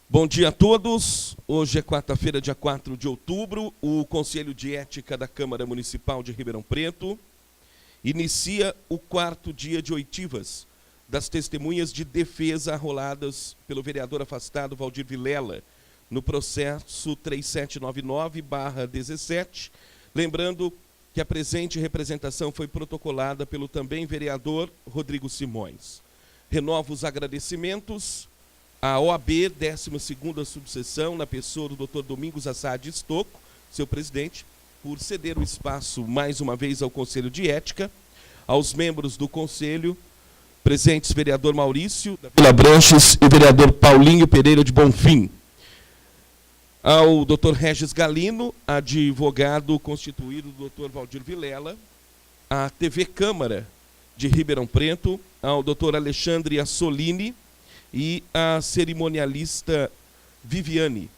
Bom dia a todos. Hoje é quarta-feira, dia 4 de outubro. O Conselho de Ética da Câmara Municipal de Ribeirão Preto inicia o quarto dia de oitivas das testemunhas de defesa arroladas pelo vereador afastado Valdir Vilela no processo 3799/17. Lembrando que a presente representação foi protocolada pelo também vereador Rodrigo Simões. Renovo os agradecimentos à OAB 12ª Subseção, na pessoa do Dr. Domingos Assad Estocco, seu presidente, por ceder o espaço mais uma vez ao Conselho de Ética, aos membros do Conselho, presentes vereador Maurício da Vila Branches e vereador Paulinho Pereira de Bonfim, ao Dr. Regis Galino, advogado constituído do Dr. Valdir Vilela, à TV Câmara de Ribeirão Preto, ao Dr. Alexandre Assolini e à cerimonialista Viviane,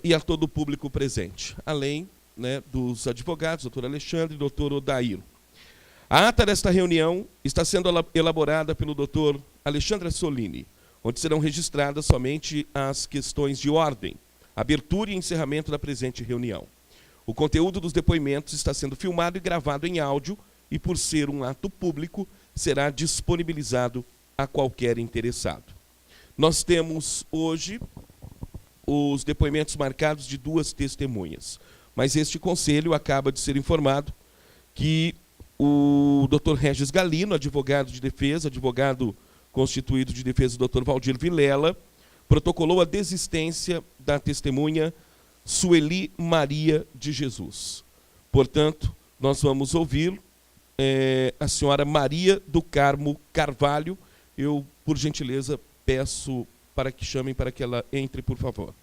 e a todo o público presente, além, né, dos advogados, Dr. Alexandre e Dr. Odair. A ata desta reunião está sendo elaborada pelo Dr. Alexandre Assolini, onde serão registradas somente as questões de ordem, abertura e encerramento da presente reunião. O conteúdo dos depoimentos está sendo filmado e gravado em áudio e, por ser um ato público, será disponibilizado a qualquer interessado. Nós temos hoje os depoimentos marcados de 2 testemunhas, mas este conselho acaba de ser informado que o Dr. Regis Galino, advogado de defesa, advogado constituído de defesa do Dr. Valdir Vilela, protocolou a desistência da testemunha Sueli Maria de Jesus. Portanto, nós vamos ouvir a senhora Maria do Carmo Carvalho. Eu, por gentileza, peço para que chamem para que ela entre, por favor.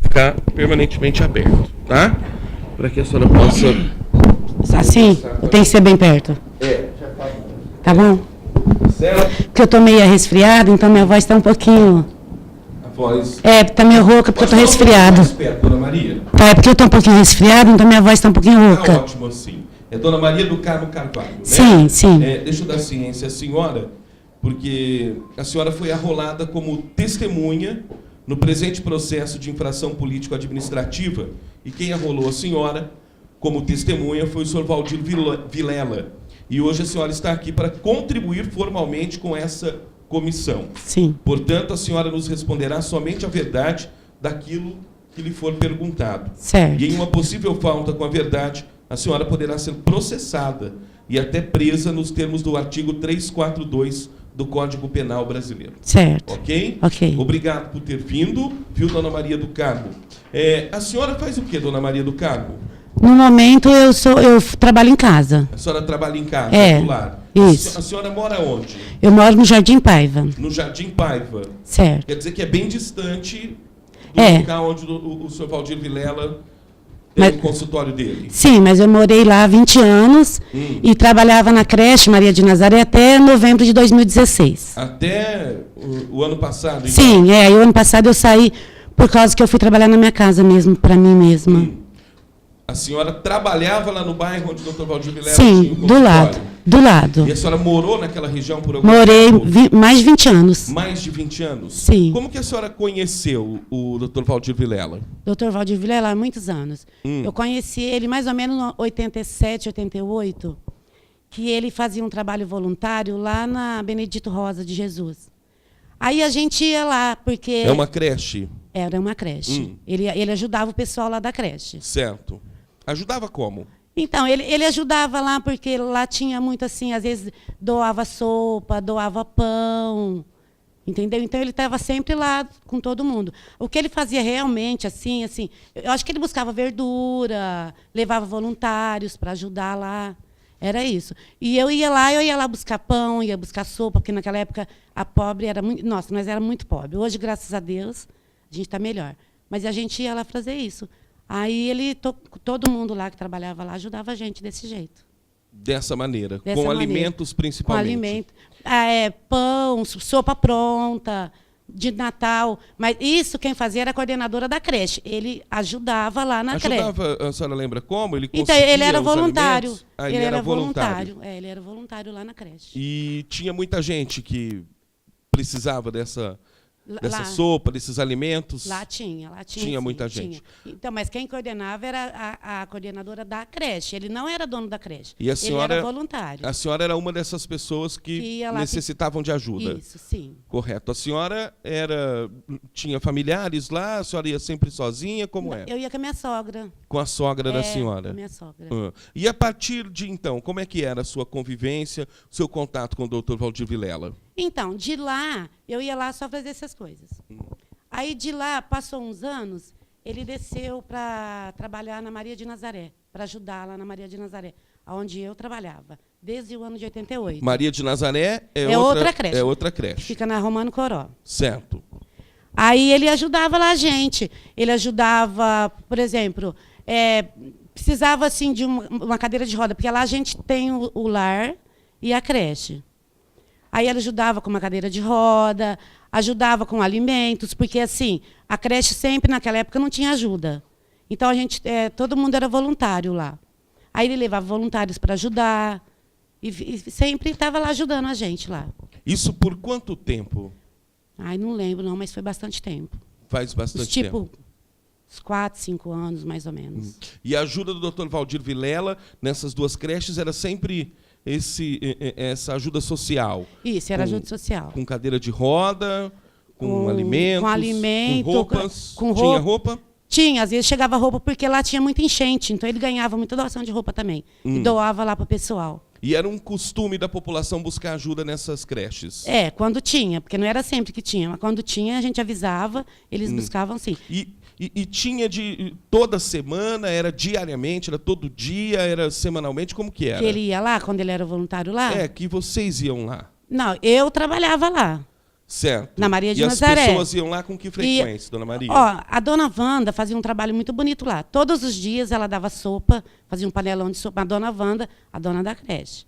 Ficar permanentemente aberto, tá? Para que a senhora possa... Assim? Tem que ser bem perto. Já tá bom. Tá bom? Certo? Porque eu tô meio resfriada, então minha voz tá um pouquinho... A voz... tá meio rouca porque eu tô resfriada. Mais perto, Dona Maria. É porque eu tô um pouquinho resfriada, então minha voz tá um pouquinho Tá rouca. ótimo assim. É Dona Maria do Carmo Carvalho, né? Sim, sim. Deixa eu dar ciência à senhora, porque a senhora foi arrolada como testemunha no presente processo de infração político-administrativa, e quem arrolou a senhora como testemunha foi o senhor Valdir Vilela. E hoje a senhora está aqui para contribuir formalmente com essa comissão. Sim. Portanto, a senhora nos responderá somente a verdade daquilo que lhe for perguntado. Certo. E em uma possível falta com a verdade, a senhora poderá ser processada e até presa nos termos do artigo 342 do Código Penal Brasileiro. Certo. Ok? Ok. Obrigado por ter vindo, viu, Dona Maria do Carmo? A senhora faz o quê, Dona Maria do Carmo? No momento eu trabalho em casa. A senhora trabalha em casa, no lar. Isso. A senhora mora onde? Eu moro no Jardim Paiva. No Jardim Paiva. Certo. Quer dizer que é bem distante do local onde o senhor Valdir Vilela tem o consultório dele. Sim, mas eu morei lá há 20 anos e trabalhava na creche Maria de Nazaré até novembro de 2016. Até o ano passado? Então. Sim, e o ano passado eu saí por causa que eu fui trabalhar na minha casa mesmo, para mim mesma. A senhora trabalhava lá no bairro onde o Dr. Valdir Vilela Sim, tinha o do lado. Do lado. E a senhora morou naquela região por algum Morei tempo? Mais de 20 anos. Mais de 20 anos? Sim. Como que a senhora conheceu o Dr. Valdir Vilela? Dr. Valdir Vilela há muitos anos. Eu conheci ele mais ou menos em 87, 88, que ele fazia um trabalho voluntário lá na Benedito Rosa de Jesus. Aí a gente ia lá, porque... É uma creche? Era uma creche. Ele ajudava o pessoal lá da creche. Certo. Ajudava como? Então, ele ajudava lá, porque lá tinha muito assim, às vezes doava sopa, doava pão, entendeu? Então, ele estava sempre lá com todo mundo. O que ele fazia realmente, assim, eu acho que ele buscava verdura, levava voluntários para ajudar lá. Era isso. E eu ia lá buscar pão, ia buscar sopa, porque naquela época a pobre era muito... Nossa, nós éramos muito pobres. Hoje, graças a Deus, a gente está melhor. Mas a gente ia lá fazer isso. Aí todo mundo lá que trabalhava lá ajudava a gente desse jeito. Dessa maneira, Dessa com maneira. alimentos Com principalmente. alimento. Pão, sopa pronta, de Natal. Mas isso quem fazia era a coordenadora da creche. Ele ajudava lá na creche. Ajudava, a senhora lembra como? Ele Então, conseguia ele era os voluntário. alimentos? Ah, ele era voluntário. Ele era voluntário lá na creche. E tinha muita gente que precisava dessa Lá- sopa, desses alimentos? Lá tinha. Tinha sim, muita gente. Então, mas quem coordenava era a coordenadora da creche. Ele não era dono da creche. E a senhora, ele era voluntário. A senhora era uma dessas pessoas Que que ia lá, necessitavam de ajuda. Isso, sim. Correto. A senhora tinha familiares lá? A senhora ia sempre sozinha? Como é? Eu ia com a minha sogra. Com a sogra da Com senhora? a minha sogra. E a partir de então, como é que era a sua convivência, o seu contato com o Dr. Valdir Vilela? Então, de lá, eu ia lá só fazer essas coisas. Aí, de lá, passou uns anos, ele desceu para trabalhar na Maria de Nazaré, para ajudar lá na Maria de Nazaré, onde eu trabalhava, desde o ano de 88. Maria de Nazaré É outra creche. É outra creche. Fica na Romano Coró. Certo. Aí ele ajudava lá a gente. Ele ajudava, por exemplo, precisava assim de uma cadeira de roda, porque lá a gente tem o lar e a creche. Aí ele ajudava com uma cadeira de roda, ajudava com alimentos, porque assim, a creche sempre naquela época não tinha ajuda. Então a gente, todo mundo era voluntário lá. Aí ele levava voluntários para ajudar e sempre estava lá ajudando a gente lá. Isso por quanto tempo? Ai, não lembro não, mas foi bastante tempo. Faz bastante tempo. Uns 4, 5 anos, mais ou menos. E a ajuda do Dr. Valdir Vilela nessas duas creches era sempre essa ajuda social? Isso, era ajuda social. Com cadeira de roda, com alimentos, com alimento, com roupas? com Tinha roupa? Tinha, às vezes chegava roupa porque lá tinha muita enchente, então ele ganhava muita doação de roupa também. E doava lá para o pessoal. E era um costume da população buscar ajuda nessas creches? Quando tinha, porque não era sempre que tinha, mas quando tinha a gente avisava, eles buscavam sim. E tinha toda semana, era diariamente, era todo dia, era semanalmente, como que era? Que ele ia lá, quando ele era voluntário lá? Que vocês iam lá. Não, eu trabalhava lá. Certo. Na Maria de Nazaré. Nazaré. E as pessoas iam lá com que frequência, dona Maria? A dona Wanda fazia um trabalho muito bonito lá. Todos os dias ela dava sopa, fazia um panelão de sopa. A dona Wanda, a dona da creche.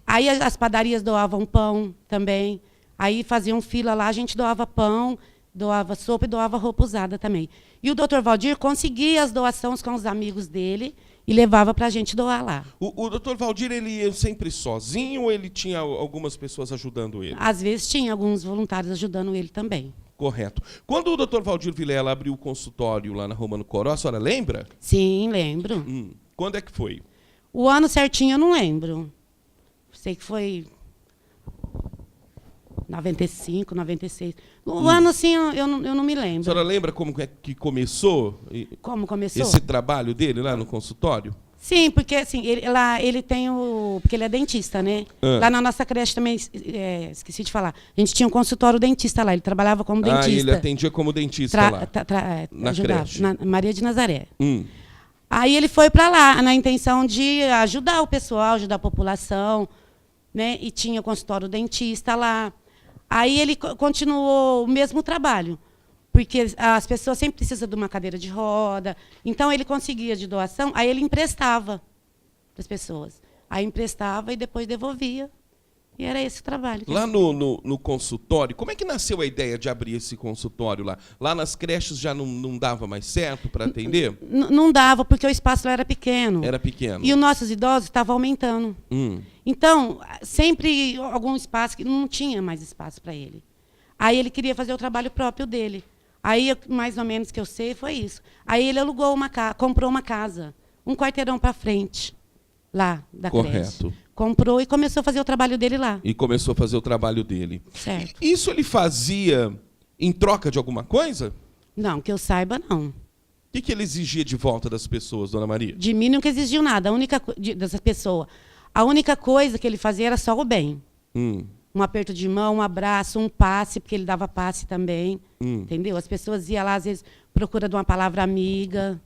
Aí as padarias doavam pão também. Aí faziam fila lá, a gente doava pão, doava sopa e doava roupa usada também. E o Dr. Valdir conseguia as doações com os amigos dele e levava para a gente doar lá. O Dr. Valdir, ele ia sempre sozinho ou ele tinha algumas pessoas ajudando ele? Às vezes tinha alguns voluntários ajudando ele também. Correto. Quando o Dr. Valdir Vilela abriu o consultório lá na Romano Coró, a senhora lembra? Sim, lembro. Quando é que foi? O ano certinho eu não lembro. Sei que foi 95, 96. O ano, assim, eu não me A lembro. senhora lembra como é que começou Como começou? esse trabalho dele lá no consultório? Sim, porque assim, ele tem o... Porque ele é dentista, né? Lá na nossa creche também, esqueci de falar, a gente tinha um consultório dentista lá, ele trabalhava como dentista. Ele atendia como dentista lá, na ajudava, creche. na Maria de Nazaré. Aí ele foi para lá, na intenção de ajudar o pessoal, ajudar a população, né? E tinha o consultório dentista lá. Aí ele continuou o mesmo trabalho, porque as pessoas sempre precisam de uma cadeira de roda. Então, ele conseguia de doação, aí ele emprestava para as pessoas. Aí emprestava e depois devolvia. E era esse o trabalho. Lá no consultório, como é que nasceu a ideia de abrir esse consultório lá? Lá nas creches já não dava mais certo para atender? Não dava, porque o espaço lá era pequeno. Era pequeno. E os nossos idosos estavam aumentando. Então, sempre algum espaço que não tinha mais espaço para ele. Aí ele queria fazer o trabalho próprio dele. Aí, mais ou menos que eu sei, foi isso. Aí ele alugou comprou uma casa, um quarteirão para frente, lá da creche. Correto. Comprou e começou a fazer o trabalho dele lá. E começou a fazer o trabalho dele. Certo. Isso ele fazia em troca de alguma coisa? Não, que eu saiba, não. O que ele exigia de volta das pessoas, dona Maria? De mim nunca exigiu nada, dessa pessoa. A única coisa que ele fazia era só o bem. Um aperto de mão, um abraço, um passe, porque ele dava passe também. Entendeu? As pessoas iam lá, às vezes, procura de uma palavra amiga.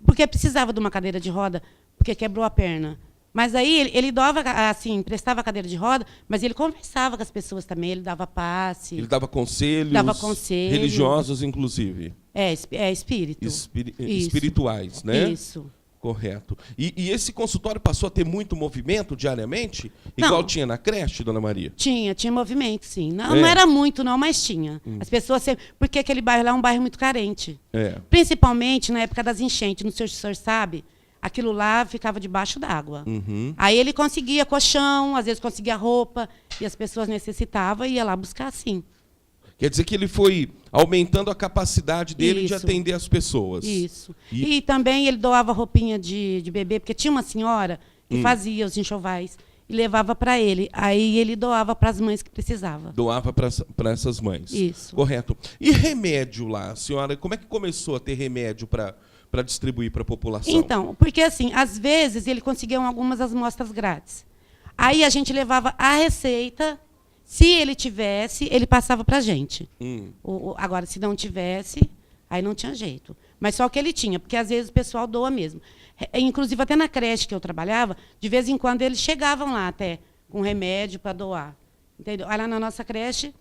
Porque precisava de uma cadeira de roda, porque quebrou a perna. Mas aí ele doava, assim, emprestava a cadeira de roda, mas ele conversava com as pessoas também, ele dava passe. Ele dava conselhos. Religiosos, inclusive. Espírito. Espirituais, né? Isso. Correto. E esse consultório passou a ter muito movimento diariamente? Igual tinha na creche, dona Maria? Tinha movimento, sim. Não era muito, não, mas tinha. As pessoas sempre... Porque aquele bairro lá é um bairro muito carente. Principalmente na época das enchentes, não sei se o senhor sabe, aquilo lá ficava debaixo d'água. Aí ele conseguia colchão, às vezes conseguia roupa, e as pessoas necessitavam e ia lá buscar, sim. Quer dizer que ele foi aumentando a capacidade dele de atender as pessoas. Isso. E também ele doava roupinha de bebê, porque tinha uma senhora que fazia os enxovais e levava para ele. Aí ele doava para as mães que precisavam. Doava para essas mães. Isso. Correto. E remédio lá, senhora? Como é que começou a ter remédio para distribuir para a população? Então, porque assim, às vezes ele conseguia algumas amostras grátis. Aí a gente levava a receita. Se ele tivesse, ele passava para a gente. Agora, se não tivesse, aí não tinha jeito. Mas só o que ele tinha, porque às vezes o pessoal doa mesmo. Inclusive, até na creche que eu trabalhava, de vez em quando eles chegavam lá até com remédio para doar. Entendeu? Aí lá na nossa creche,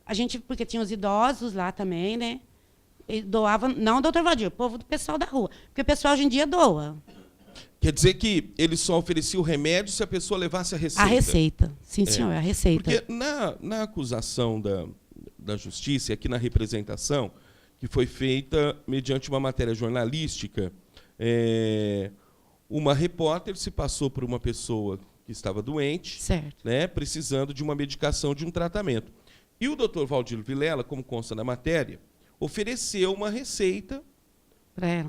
a gente, porque tinha os idosos lá também, né? E doava, não o doutor Valdir, o povo do pessoal da rua. Porque o pessoal hoje em dia doa. Quer dizer que ele só oferecia o remédio se a pessoa levasse a receita? A receita, sim, senhor, a receita. Porque na acusação da justiça, aqui na representação, que foi feita mediante uma matéria jornalística, uma repórter se passou por uma pessoa que estava doente, né, precisando de uma medicação, de um tratamento. E o doutor Valdir Vilela, como consta na matéria, ofereceu uma receita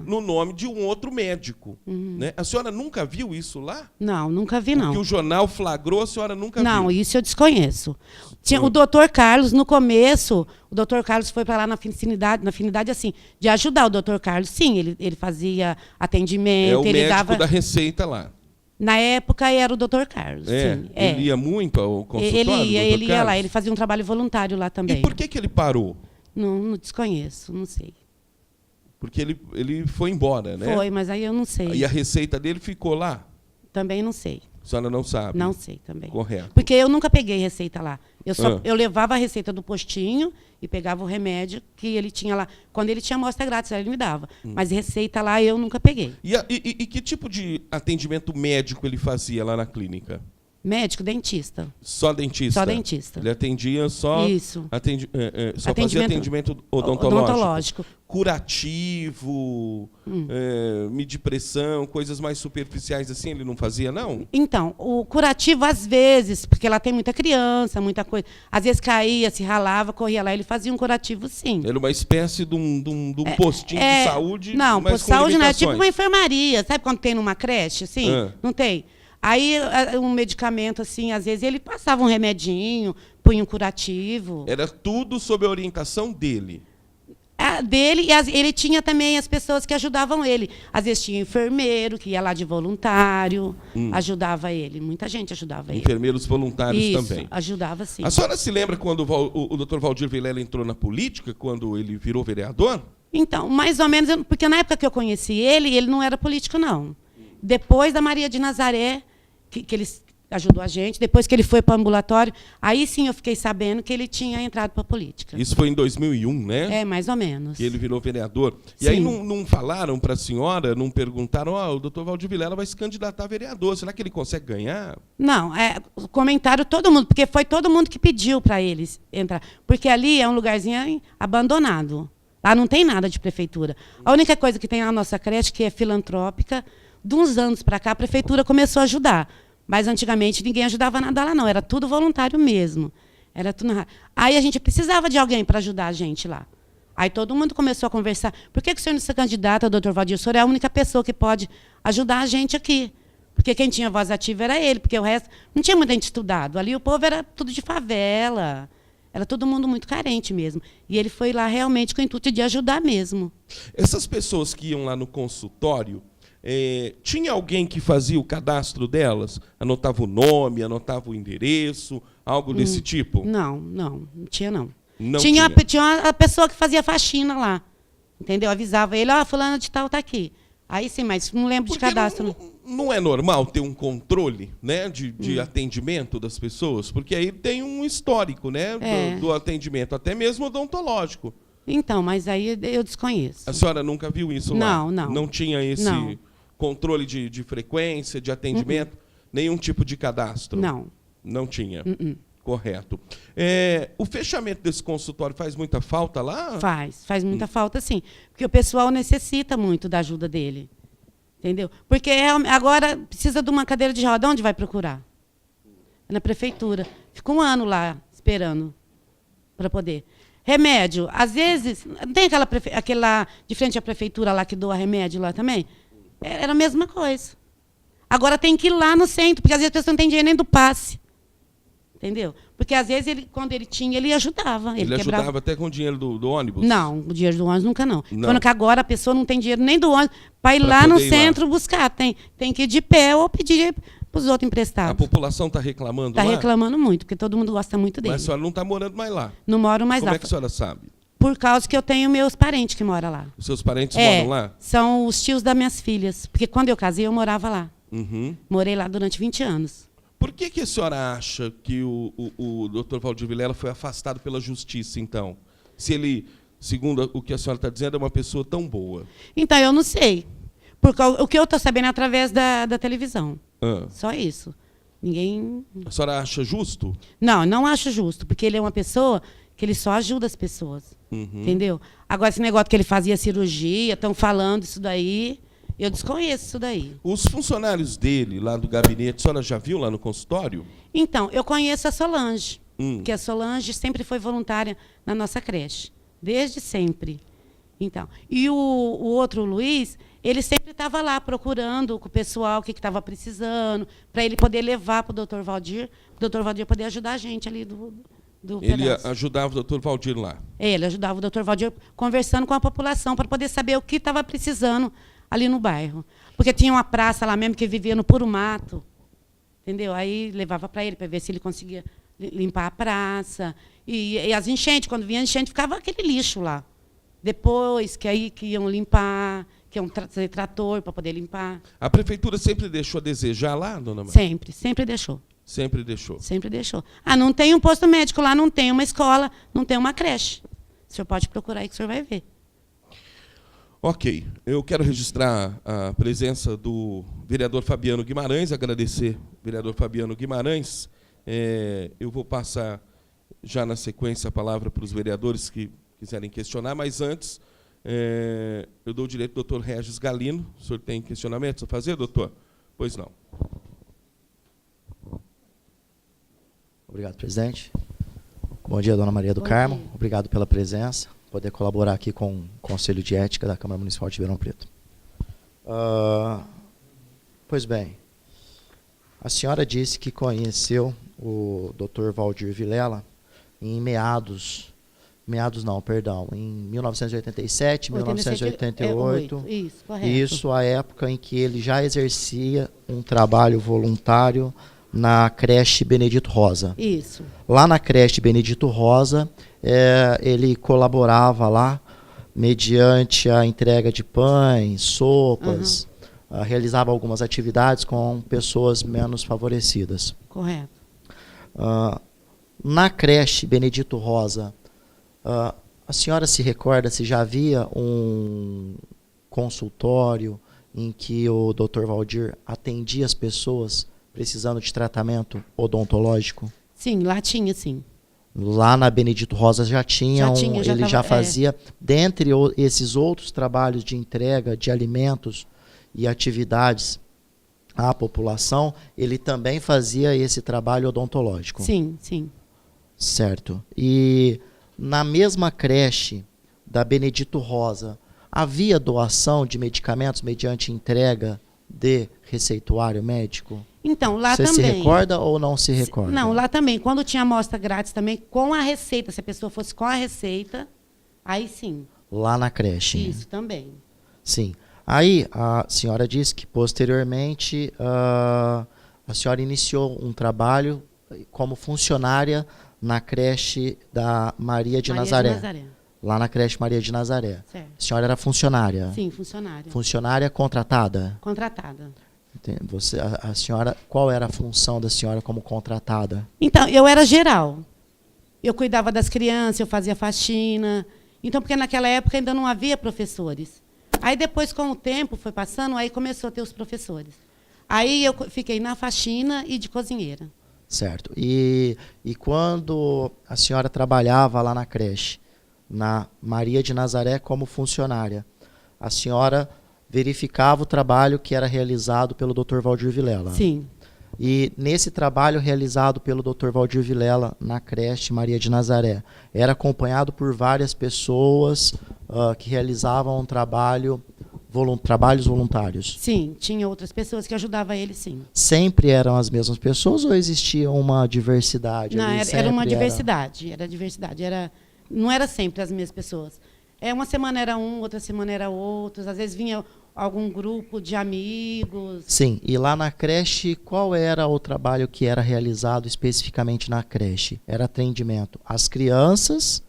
no nome de um outro médico. Né? A senhora nunca viu isso lá? Não, nunca vi, não. Porque o jornal flagrou, a senhora nunca viu? Não, isso eu desconheço. Tinha o doutor Carlos, no começo, o doutor Carlos foi para lá na afinidade, assim, de ajudar o doutor Carlos. Sim, ele fazia atendimento. É o ele médico dava... da receita lá. Na época era o doutor Carlos. Sim. Ele ia muito ao consultório? Ele ia lá, ele fazia um trabalho voluntário lá também. E por que ele parou? Não desconheço, não sei. Porque ele foi embora, né? Foi, mas aí eu não sei. E a receita dele ficou lá? Também não sei. A senhora não sabe? Não sei também. Correto. Porque eu nunca peguei receita lá. Eu levava a receita do postinho e pegava o remédio que ele tinha lá. Quando ele tinha amostra grátis, ele me dava. Mas receita lá eu nunca peguei. E que tipo de atendimento médico ele fazia lá na clínica? Médico, dentista. Só dentista? Só dentista. Ele atendia só... Isso. Só fazia atendimento odontológico. Curativo, medir pressão, coisas mais superficiais assim, ele não fazia, não? Então, o curativo, às vezes, porque lá tem muita criança, muita coisa. Às vezes caía, se ralava, corria lá, ele fazia um curativo, sim. Era uma espécie de um postinho de saúde, não, mas posto de saúde não, é tipo limitações. uma enfermaria. Sabe quando tem numa creche, assim? Não tem? Aí, um medicamento, assim, às vezes ele passava um remedinho, punha um curativo. Era tudo sob a orientação dele? Dele, e ele tinha também as pessoas que ajudavam ele. Às vezes tinha enfermeiro, que ia lá de voluntário, ajudava ele. Muita gente ajudava ele. Enfermeiros voluntários Isso, também? Ajudava, sim. A senhora se lembra quando o doutor Valdir Vilela entrou na política, quando ele virou vereador? Então, mais ou menos, porque na época que eu conheci ele não era político, não. Depois da Maria de Nazaré, que ele ajudou a gente, depois que ele foi para o ambulatório, aí sim eu fiquei sabendo que ele tinha entrado para a política. Isso foi em 2001, né? Mais ou menos. Que ele virou vereador. E sim. aí não falaram para a senhora, não perguntaram, o doutor Valdir Vilela vai se candidatar a vereador, será que ele consegue ganhar? Não, comentaram todo mundo, porque foi todo mundo que pediu para eles entrar. Porque ali é um lugarzinho abandonado. Lá não tem nada de prefeitura. A única coisa que tem na nossa creche, que é filantrópica, de uns anos para cá, a prefeitura começou a ajudar. Mas, antigamente, ninguém ajudava nada lá, não. Era tudo voluntário mesmo. Era tudo... Aí a gente precisava de alguém para ajudar a gente lá. Aí todo mundo começou a conversar. Por que o senhor não se candidata, doutor Valdir? O senhor é a única pessoa que pode ajudar a gente aqui. Porque quem tinha voz ativa era ele, porque o resto... Não tinha muita gente estudado. Ali o povo era tudo de favela. Era todo mundo muito carente mesmo. E ele foi lá realmente com o intuito de ajudar mesmo. Essas pessoas que iam lá no consultório... tinha alguém que fazia o cadastro delas? Anotava o nome, anotava o endereço, algo desse tipo? Não tinha, não. Tinha a pessoa que fazia faxina lá, entendeu? Avisava ele, fulana de tal está aqui. Aí sim, mas não lembro de cadastro. Não é normal ter um controle, né, de atendimento das pessoas? Porque aí tem um histórico, né, do atendimento, até mesmo odontológico. Então, mas aí eu desconheço. A senhora nunca viu isso lá? Não. Não tinha esse... Não. controle de frequência, de atendimento? Nenhum tipo de cadastro? Não. Não tinha? Correto. O fechamento desse consultório faz muita falta lá? Faz muita falta, sim. Porque o pessoal necessita muito da ajuda dele. Entendeu? Porque agora precisa de uma cadeira de roda. Onde vai procurar? Na prefeitura. Fica um ano lá esperando para poder. Remédio, às vezes, não tem aquela de frente à prefeitura lá que doa remédio lá também? Era a mesma coisa. Agora tem que ir lá no centro, porque às vezes a pessoa não tem dinheiro nem do passe. Entendeu? Porque às vezes, quando ele tinha, ele ajudava. Ele ajudava até com o dinheiro do ônibus? Não, o dinheiro do ônibus nunca não. Falando que agora a pessoa não tem dinheiro nem do ônibus para ir lá no centro buscar. Tem que ir de pé ou pedir para os outros emprestados. A população está reclamando lá? Está reclamando muito, porque todo mundo gosta muito dele. Mas a senhora não está morando mais lá? Não moro mais lá. Como é que a senhora sabe? Por causa que eu tenho meus parentes que moram lá. Os seus parentes moram lá? São os tios das minhas filhas. Porque quando eu casei, eu morava lá. Morei lá durante 20 anos. Por que a senhora acha que o Dr. Valdir Vilela foi afastado pela justiça, então? Se ele, segundo o que a senhora está dizendo, é uma pessoa tão boa. Então, eu não sei. Porque o que eu estou sabendo é através da televisão. Só isso. Ninguém... A senhora acha justo? Não acho justo. Porque ele é uma pessoa que ele só ajuda as pessoas. Entendeu? Agora, esse negócio que ele fazia cirurgia, estão falando isso daí... Eu desconheço isso daí. Os funcionários dele, lá do gabinete, a senhora já viu lá no consultório? Então, eu conheço a Solange, que a Solange sempre foi voluntária na nossa creche, desde sempre. Então, e o outro, o Luiz, ele sempre estava lá procurando com o pessoal o que estava precisando, para ele poder levar para o Dr. Valdir, o Dr. Valdir poder ajudar a gente ali do Ele pedaço. ajudava o Dr. Valdir lá? Ele ajudava o Dr. Valdir conversando com a população, para poder saber o que estava precisando ali no bairro. Porque tinha uma praça lá mesmo que vivia no puro mato. Entendeu? Aí levava para ele, para ver se ele conseguia limpar a praça. E as enchentes, quando vinha a enchente, ficava aquele lixo lá. Depois que iam limpar, que iam trazer trator para poder limpar. A prefeitura sempre deixou a desejar lá, dona Maria? Sempre deixou. Sempre deixou? Sempre deixou. Não tem um posto médico lá, não tem uma escola, não tem uma creche. O senhor pode procurar aí que o senhor vai ver. Ok, eu quero registrar a presença do vereador Fabiano Guimarães, agradecer ao vereador Fabiano Guimarães. Eu vou passar já na sequência a palavra para os vereadores que quiserem questionar, mas antes eu dou o direito ao doutor Regis Galino. O senhor tem questionamentos a fazer, doutor? Pois não. Obrigado, presidente. Bom dia, dona Maria do Carmo. Obrigado pela presença. Poder colaborar aqui com o Conselho de Ética da Câmara Municipal de Ribeirão Preto. Pois bem, a senhora disse que conheceu o Dr. Valdir Vilela em em 1987, 1988. Isso, correto. Isso, a época em que ele já exercia um trabalho voluntário na creche Benedito Rosa. Isso. Lá na creche Benedito Rosa, ele colaborava lá mediante a entrega de pães, sopas, realizava algumas atividades com pessoas menos favorecidas. Correto. Na creche Benedito Rosa, a senhora se recorda se já havia um consultório em que o Dr. Valdir atendia as pessoas precisando de tratamento odontológico? Sim, lá tinha, sim. Lá na Benedito Rosa já tinha, ele já fazia, dentre esses outros trabalhos de entrega de alimentos e atividades à população, ele também fazia esse trabalho odontológico. Sim, sim. Certo. E na mesma creche da Benedito Rosa, havia doação de medicamentos mediante entrega de receituário médico? Então, lá também. Você se recorda ou não se recorda? Não, lá também. Quando tinha amostra grátis também, com a receita, se a pessoa fosse com a receita, aí sim. Lá na creche? Isso, também. Sim. Aí, a senhora disse que, posteriormente, a senhora iniciou um trabalho como funcionária na creche da Maria de Nazaré. Lá na creche Maria de Nazaré. Certo. A senhora era funcionária? Sim, funcionária. Funcionária contratada? Contratada. A senhora, qual era a função da senhora como contratada? Então, eu era geral. Eu cuidava das crianças, eu fazia faxina. Então, porque naquela época ainda não havia professores. Aí depois, com o tempo, foi passando, aí começou a ter os professores. Aí eu fiquei na faxina e de cozinheira. Certo. E quando a senhora trabalhava lá na creche, na Maria de Nazaré como funcionária, a senhora verificava o trabalho que era realizado pelo Dr. Valdir Vilela? Sim. E nesse trabalho realizado pelo Dr. Valdir Vilela na creche Maria de Nazaré, era acompanhado por várias pessoas que realizavam trabalhos voluntários? Sim, tinha outras pessoas que ajudavam ele, sim. Sempre eram as mesmas pessoas ou existia uma diversidade? Não, ali? era uma diversidade. Era diversidade. Não era sempre as mesmas pessoas. Uma semana era um, outra semana era outro. Às vezes vinha algum grupo de amigos. Sim, e lá na creche, qual era o trabalho que era realizado especificamente na creche? Era atendimento às crianças,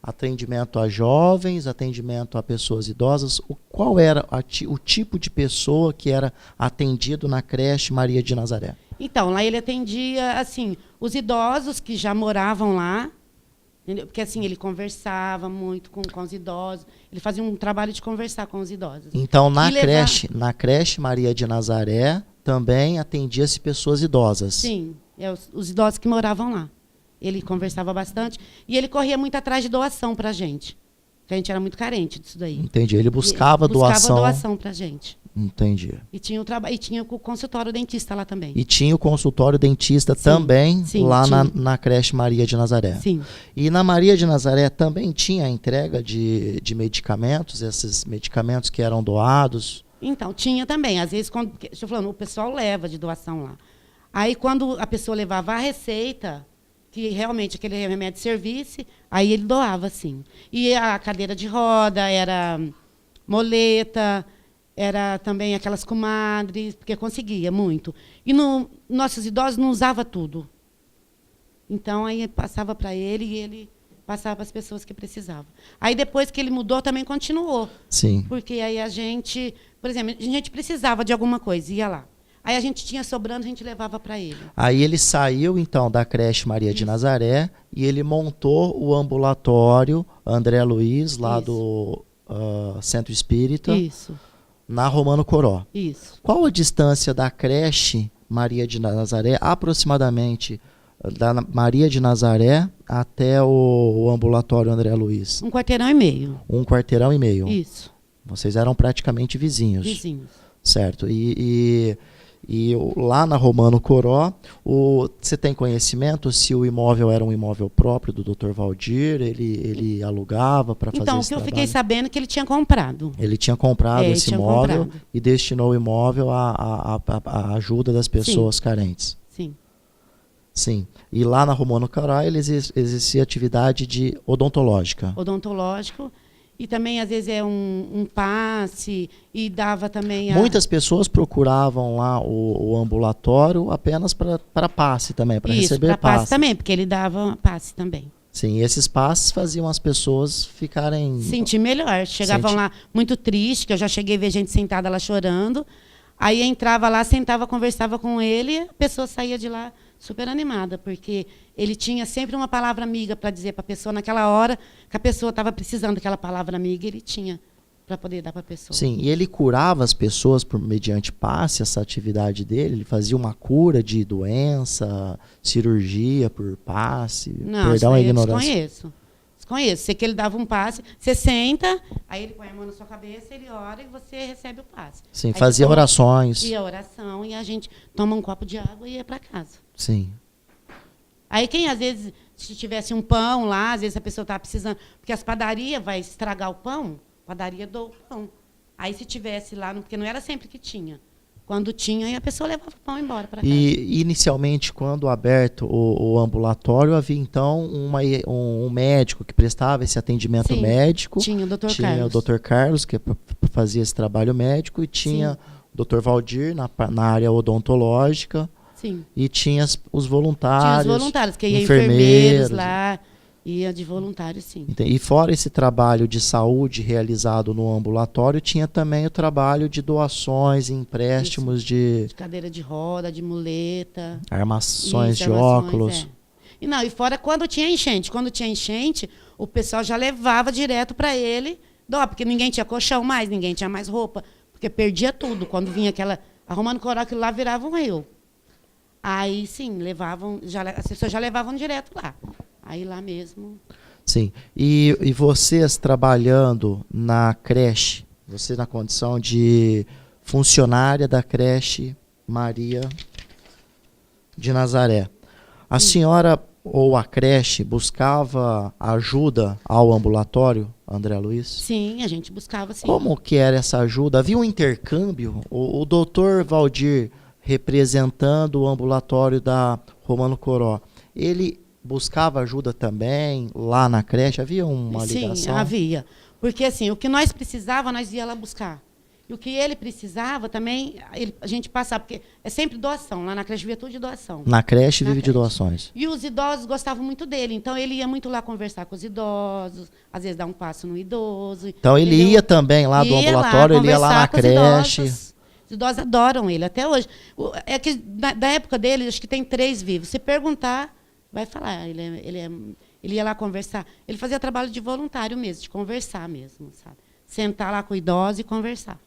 atendimento a jovens, atendimento a pessoas idosas? Qual era o tipo de pessoa que era atendido na creche Maria de Nazaré? Então, lá ele atendia, assim, os idosos que já moravam lá, entendeu? Porque, assim, ele conversava muito com os idosos, ele fazia um trabalho de conversar com os idosos. Então, na creche Maria de Nazaré, também atendia-se pessoas idosas? Sim, os idosos que moravam lá. Ele conversava bastante e ele corria muito atrás de doação para a gente. Porque a gente era muito carente disso daí. Entendi. Ele buscava doação. Buscava doação para a gente. Entendi. E tinha o consultório dentista lá também. E tinha o consultório dentista Sim, também sim, lá na creche Maria de Nazaré? Sim. E na Maria de Nazaré também tinha a entrega de medicamentos, esses medicamentos que eram doados? Então, tinha também. Às vezes, estou falando, o pessoal leva de doação lá. Aí, quando a pessoa levava a receita, que realmente aquele remédio servisse, aí ele doava, sim. E a cadeira de roda, era moleta, era também aquelas comadres, porque conseguia muito. E nossos idosos não usavam tudo. Então, aí passava para ele e ele passava para as pessoas que precisavam. Aí, depois que ele mudou, também continuou. Sim. Porque aí a gente, por exemplo, a gente precisava de alguma coisa, ia lá. Aí a gente tinha sobrando, a gente levava para ele. Aí ele saiu, então, da creche Maria de Nazaré e ele montou o ambulatório André Luiz, lá do Centro Espírita, na Romano Coró. Isso. Qual a distância da creche Maria de Nazaré, aproximadamente, da Maria de Nazaré até o ambulatório André Luiz? 1,5 quarteirão. 1,5 quarteirão? Isso. Vocês eram praticamente vizinhos. Vizinhos. Certo. E lá na Romano Coró, você tem conhecimento se o imóvel era um imóvel próprio do Dr. Valdir? Ele alugava para fazer esse trabalho? Então, o que eu fiquei sabendo é que ele tinha comprado. Ele tinha comprado esse imóvel e destinou o imóvel à ajuda das pessoas carentes. Sim. Sim. E lá na Romano Coró, ele exercia atividade de odontológica. Odontológico. E também, às vezes, um passe, e dava também... Muitas pessoas procuravam lá o ambulatório apenas para passe também, para receber passe. Para passe também, porque ele dava passe também. Sim, e esses passes faziam as pessoas ficarem... Sentir melhor. Chegavam lá muito tristes, que eu já cheguei a ver gente sentada lá chorando. Aí entrava lá, sentava, conversava com ele, e a pessoa saía de lá super animada, porque ele tinha sempre uma palavra amiga para dizer para a pessoa naquela hora que a pessoa estava precisando daquela palavra amiga, ele tinha para poder dar para a pessoa. Sim, e ele curava as pessoas mediante passe, essa atividade dele? Ele fazia uma cura de doença, cirurgia por passe? Não, perdão a ignorância. Desconheço. Sei que ele dava um passe, você senta, aí ele põe a mão na sua cabeça, ele ora e você recebe o passe. Sim, aí fazia orações. E a oração, e a gente toma um copo de água e ia para casa. Sim. Aí quem, às vezes, se tivesse um pão lá, às vezes a pessoa estava precisando, porque as padarias vai estragar o pão, a padaria doa o pão. Aí se tivesse lá, porque não era sempre que tinha. Quando tinha, aí a pessoa levava o pão embora para casa. E inicialmente, quando aberto o ambulatório, havia então um médico que prestava esse atendimento médico. Tinha o Dr. Carlos. Tinha o Dr. Carlos, que fazia esse trabalho médico, e tinha o Dr. Valdir na área odontológica. Sim. E tinha os voluntários. Tinha os voluntários, que ia enfermeiros lá, ia de voluntário, sim. E fora esse trabalho de saúde realizado no ambulatório, tinha também o trabalho de doações e empréstimos de cadeira de roda, de muleta. Armações de óculos. E fora quando tinha enchente. Quando tinha enchente, o pessoal já levava direto para ele, Dó, porque ninguém tinha colchão mais, ninguém tinha mais roupa, porque perdia tudo. Quando vinha aquela... A Romano Coró, aquilo lá virava um rio. Aí, sim, levavam, as pessoas já levavam direto lá. Aí lá mesmo... Sim. E vocês trabalhando na creche, você na condição de funcionária da creche Maria de Nazaré, a senhora ou a creche buscava ajuda ao ambulatório, André Luiz? Sim, a gente buscava, sim. Como que era essa ajuda? Havia um intercâmbio? O doutor Valdir, representando o ambulatório da Romano Coró, ele buscava ajuda também lá na creche? Havia uma ligação? Sim, havia. Porque assim, o que nós precisava, nós ia lá buscar. E o que ele precisava também, a gente passava, porque é sempre doação, lá na creche via tudo de doação. Na creche vive creche. de doações. E os idosos gostavam muito dele, então ele ia muito lá conversar com os idosos, às vezes dar um passo no idoso. Então ele ia também lá do ambulatório, ele ia lá na creche. Os idosos adoram ele até hoje. É que da época dele, acho que tem 3 vivos. Se perguntar, vai falar. Ele ia lá conversar. Ele fazia trabalho de voluntário mesmo, de conversar mesmo, sabe? Sentar lá com o idoso e conversar.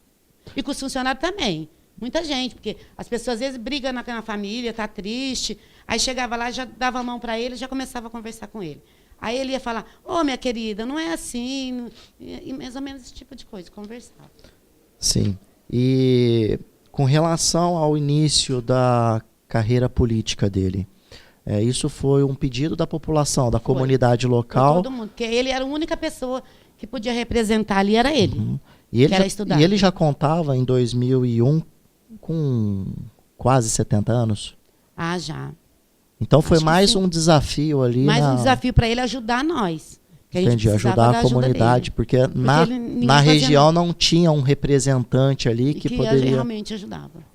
E com os funcionários também. Muita gente, porque as pessoas às vezes brigam na família, tá triste. Aí chegava lá, já dava a mão para ele, já começava a conversar com ele. Aí ele ia falar: ô, minha querida, não é assim. E mais ou menos esse tipo de coisa, conversar. Sim. E com relação ao início da carreira política dele, isso foi um pedido da população, da comunidade local? Foi todo mundo, porque ele era a única pessoa que podia representar ali, era ele. Uhum. E ele já contava em 2001 com quase 70 anos? Ah, já. Então foi mais um desafio ali. Mais um desafio para ele ajudar nós. Entendi, ajudar a comunidade, porque na região não tinha um representante ali que poderia... realmente ajudava.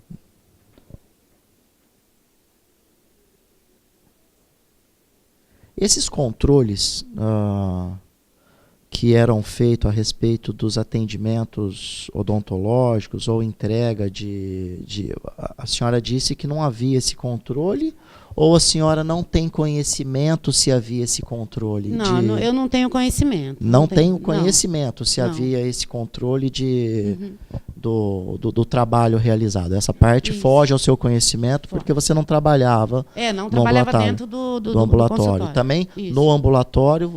Esses controles que eram feitos a respeito dos atendimentos odontológicos ou entrega a senhora disse que não havia esse controle, ou a senhora não tem conhecimento se havia esse controle? Não, eu não tenho conhecimento. Não tenho conhecimento se não. havia esse controle do trabalho realizado. Essa parte foge ao seu conhecimento porque você não trabalhava não trabalhava dentro do ambulatório. Do também no ambulatório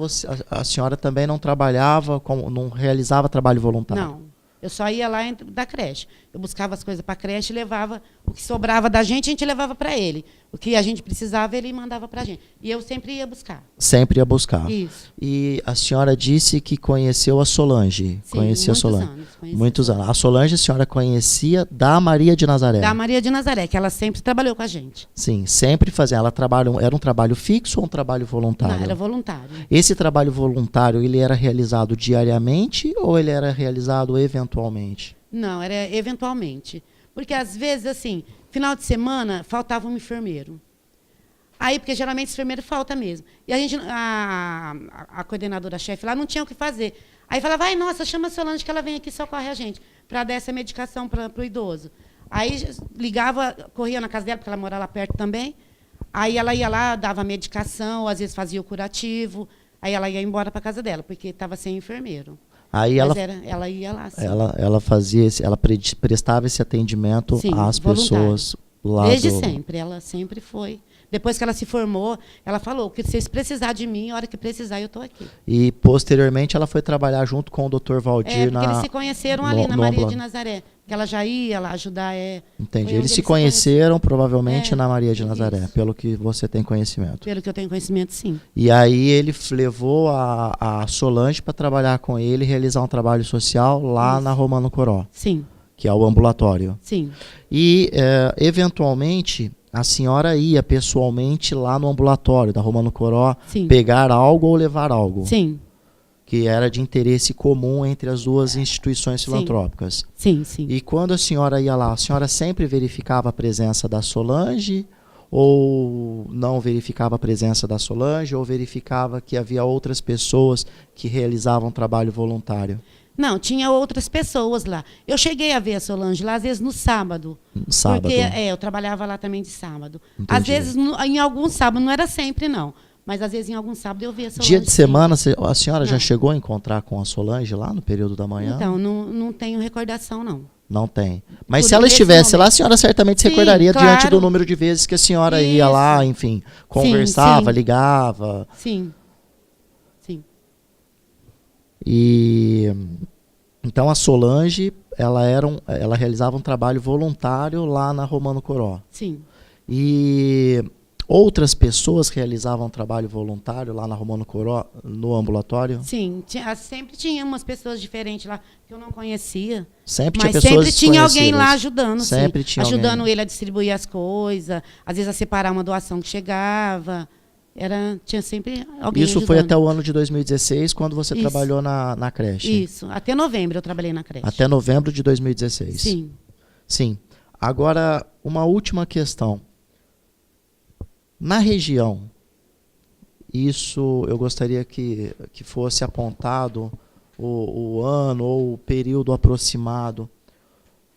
a senhora também não trabalhava, não realizava trabalho voluntário? Não. Eu só ia lá da creche. Eu buscava as coisas para a creche e levava. O que sobrava da gente, a gente levava para ele. O que a gente precisava, ele mandava para a gente. E eu sempre ia buscar. Sempre ia buscar. Isso. E a senhora disse que conheceu a Solange. Sim, conhecia a Solange. Anos, muitos anos. A Solange a senhora conhecia da Maria de Nazaré? Da Maria de Nazaré, que ela sempre trabalhou com a gente. Sim, sempre fazia. Era um trabalho fixo ou um trabalho voluntário? Não, era voluntário. Esse trabalho voluntário, ele era realizado diariamente ou ele era realizado eventualmente? Não, era eventualmente. Porque, às vezes, assim, final de semana, faltava um enfermeiro. Aí, porque geralmente esse enfermeiro falta mesmo. E a gente, a coordenadora-chefe lá não tinha o que fazer. Aí falava: nossa, chama a Solange que ela vem aqui e socorre a gente, para dar essa medicação para o idoso. Aí ligava, corria na casa dela, porque ela morava lá perto também. Aí ela ia lá, dava a medicação, às vezes fazia o curativo. Aí ela ia embora para casa dela, porque estava sem enfermeiro. Aí ela ia lá. Sim. Ela prestava esse atendimento às pessoas lá. Desde sempre, ela sempre foi. Depois que ela se formou, ela falou que se vocês precisar de mim, a hora que precisar, eu estou aqui. E, posteriormente, ela foi trabalhar junto com o Dr. Valdir porque eles se conheceram ali na Maria de Nazaré. Que ela já ia lá ajudar. Entendi. Eles se conheceram provavelmente na Maria de Nazaré, isso. Pelo que você tem conhecimento. Pelo que eu tenho conhecimento, sim. E aí ele levou a Solange para trabalhar com ele e realizar um trabalho social lá na Romano Coró. Sim. Que é o ambulatório. Sim. E, eventualmente, a senhora ia pessoalmente lá no ambulatório da Romano Coró pegar algo ou levar algo? Sim. Que era de interesse comum entre as duas instituições filantrópicas. Sim, sim. E quando a senhora ia lá, a senhora sempre verificava a presença da Solange ou não verificava a presença da Solange ou verificava que havia outras pessoas que realizavam trabalho voluntário? Não, tinha outras pessoas lá. Eu cheguei a ver a Solange lá, às vezes, no sábado. Sábado? Porque eu trabalhava lá também de sábado. Entendi. Às vezes, em alguns sábados, não era sempre, não. Mas às vezes em algum sábado eu via a Solange. Dia de sim. semana, a senhora já Não. chegou a encontrar com a Solange lá no período da manhã? Então, não tenho recordação, não. Não tem. Mas Por se ela esse estivesse lá, a momento. senhora certamente se Sim, recordaria diante claro. do número de vezes que a senhora ia Isso. lá, enfim, conversava, sim. ligava. Sim. Sim. E então a Solange, ela realizava um trabalho voluntário lá na Romano Coró. Sim. E outras pessoas realizavam trabalho voluntário lá na Romano Coró, no ambulatório? Sim. Sempre tinha umas pessoas diferentes lá que eu não conhecia. Sempre Mas tinha pessoas sempre tinha alguém lá desconhecidas. ajudando, Sempre sim. tinha Ajudando alguém. ele a distribuir as coisas, às vezes a separar uma doação que chegava. Tinha sempre alguém Isso ajudando. foi até o ano de 2016, quando você Isso. trabalhou na creche? Isso. Até novembro eu trabalhei na creche. Até novembro de 2016? Sim. Sim. Agora, uma última questão. Na região, isso eu gostaria que fosse apontado o ano ou o período aproximado.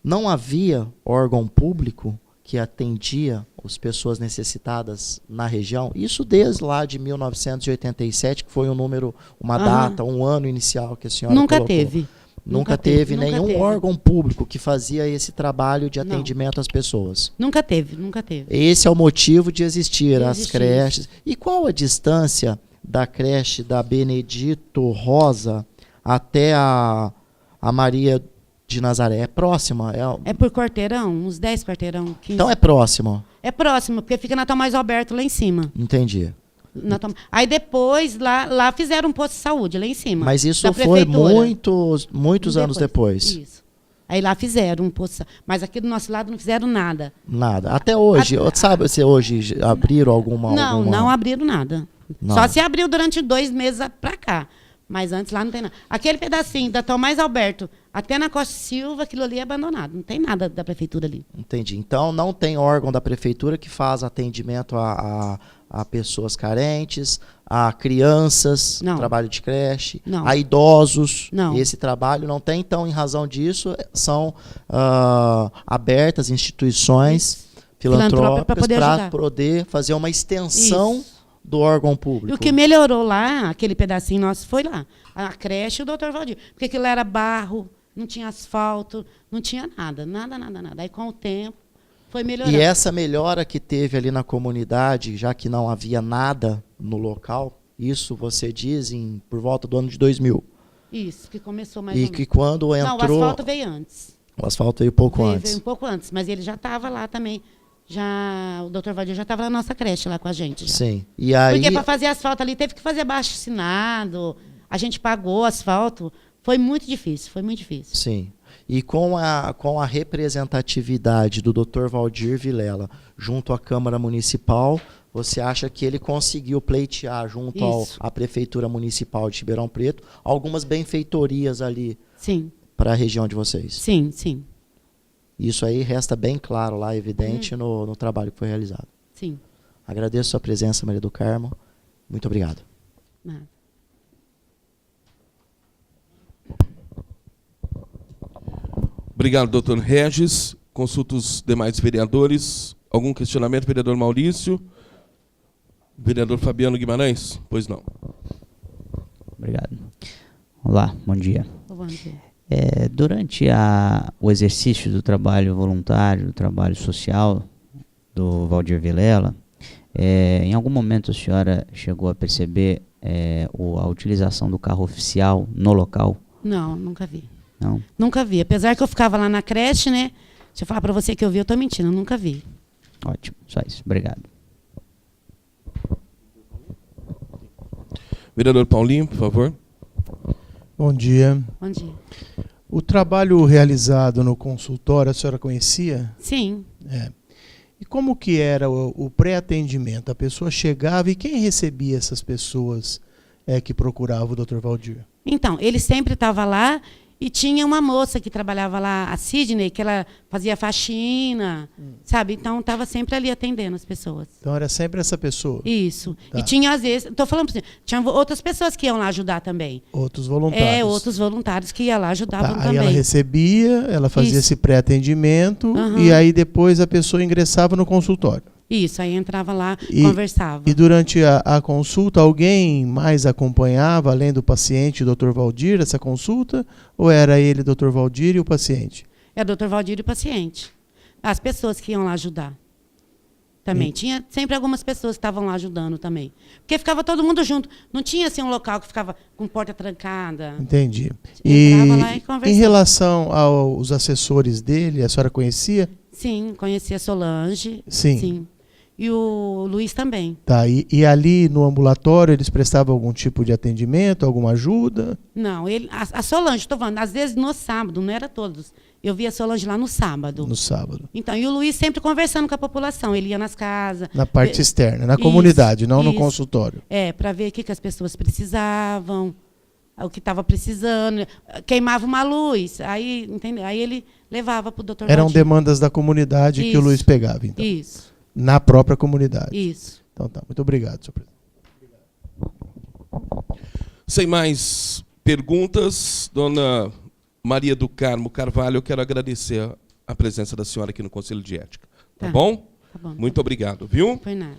Não havia órgão público que atendia as pessoas necessitadas na região? Isso desde lá de 1987, que foi um número, uma data, um ano inicial que a senhora Nunca colocou. teve. Nunca teve nunca nenhum teve. órgão público que fazia esse trabalho de Não. atendimento às pessoas. Nunca teve, nunca teve. Esse é o motivo de existir De as existir creches. E qual a distância da creche da Benedito Rosa até a Maria de Nazaré? É próxima? É por quarteirão, uns 10 quarteirão, 15. Então é próximo. É próximo, porque fica na Tomás Alberto lá em cima. Entendi. Aí depois, lá fizeram um posto de saúde, lá em cima. Mas isso da foi prefeitura. muitos anos depois. Isso. Aí lá fizeram um posto de saúde. Mas aqui do nosso lado não fizeram nada. Nada. Até hoje. Sabe se hoje abriram alguma... Não abriram nada. Não. Só se abriu durante 2 meses pra cá. Mas antes lá não tem nada. Aquele pedacinho da Tomás Alberto até na Costa Silva, aquilo ali é abandonado. Não tem nada da prefeitura ali. Entendi. Então não tem órgão da prefeitura que faz atendimento a pessoas carentes, a crianças, Não. trabalho de creche, Não. a idosos. Não. Esse trabalho não tem. Então, em razão disso, são abertas instituições filantrópicas pra poder para ajudar. poder fazer uma extensão Isso. do órgão E público. o que melhorou lá, aquele pedacinho nosso, foi lá. A creche e o Dr. Valdir. Porque aquilo era barro, não tinha asfalto, não tinha nada. Nada. Aí, com o tempo, foi melhorando. E essa melhora que teve ali na comunidade, já que não havia nada no local, isso você diz por volta do ano de 2000. Isso, que começou mais ou E menos. que quando Não, o entrou... asfalto veio antes. O asfalto veio pouco Veio antes. um pouco antes, mas ele já estava lá também. O Dr. Valdir já estava na nossa creche lá com a gente. Já. Sim. E aí... Porque para fazer asfalto ali teve que fazer abaixo-assinado, a gente pagou asfalto. Foi muito difícil, foi muito difícil. Sim. E com a representatividade do Dr. Valdir Vilela junto à Câmara Municipal, você acha que ele conseguiu pleitear junto Isso. à Prefeitura Municipal de Ribeirão Preto algumas benfeitorias ali Sim, para a região de vocês? sim. Isso aí resta bem claro lá, evidente, no trabalho que foi realizado. Sim. Agradeço a sua presença, Maria do Carmo. Muito obrigado. Nada. Obrigado, doutor Regis. Consulto os demais vereadores. Algum questionamento, vereador Maurício? Vereador Fabiano Guimarães? Pois não. Obrigado. Olá, bom dia. Bom dia. Durante o exercício do trabalho voluntário, do trabalho social do Valdir Vilela, em algum momento a senhora chegou a perceber a utilização do carro oficial no local? Não, nunca vi. Não? Nunca vi. Apesar que eu ficava lá na creche, né? Se eu falar para você que eu vi, eu tô mentindo. Eu nunca vi. Ótimo, só isso. Obrigado. Vereador Paulinho, por favor. Bom dia. Bom dia. O trabalho realizado no consultório, a senhora conhecia? Sim. E como que era o pré-atendimento? A pessoa chegava e quem recebia essas pessoas que procuravam o Dr. Valdir? Então, ele sempre estava lá e tinha uma moça que trabalhava lá, a Sidney, que ela fazia faxina, sabe? Então, estava sempre ali atendendo as pessoas. Então era sempre essa pessoa? Isso. Tá. E tinha, às vezes, estou falando para você, tinha outras pessoas que iam lá ajudar também. Outros voluntários? Outros voluntários que iam lá ajudavam Tá, aí também. ela recebia, ela fazia Isso. esse pré-atendimento Aham. e aí depois a pessoa ingressava no consultório. Isso, aí entrava lá, E- conversava. E durante a consulta, alguém mais acompanhava, além do paciente, o Dr. Valdir, essa consulta? Ou era ele, Dr. Valdir, e o paciente? É o doutor Valdir e o paciente. As pessoas que iam lá ajudar. Também. Tinha sempre algumas pessoas que estavam lá ajudando também. Porque ficava todo mundo junto. Não tinha assim um local que ficava com porta trancada. Entendi. Entrava lá e conversava. Em relação aos assessores dele, a senhora conhecia? Sim, conhecia a Solange. Sim. E o Luiz também. Tá, e ali no ambulatório eles prestavam algum tipo de atendimento, alguma ajuda? Não, a Solange, estou falando, às vezes no sábado, não era todos. Eu via a Solange lá no sábado. No sábado. Então, e o Luiz sempre conversando com a população. Ele ia nas casas. Na parte externa, na Isso, comunidade, não no isso. consultório. Para ver o que as pessoas precisavam, o que estava precisando. Queimava uma luz, aí, entendeu? Aí ele levava para o doutor Eram Valdir. demandas da comunidade que o Isso. Luiz pegava, então. Isso, Na própria comunidade. isso. Então tá, muito obrigado, senhor presidente. Sem mais perguntas, dona Maria do Carmo Carvalho, eu quero agradecer a presença da senhora aqui no Conselho de Ética. Tá Tá. bom? Tá bom. Muito obrigado, viu? Não foi nada.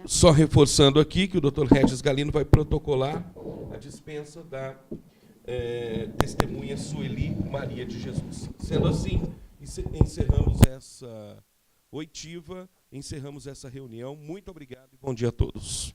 Só reforçando aqui que o Dr. Regis Galino vai protocolar a dispensa da testemunha Sueli Maria de Jesus. Sendo assim, encerramos essa oitiva, encerramos essa reunião. Muito obrigado e bom dia a todos.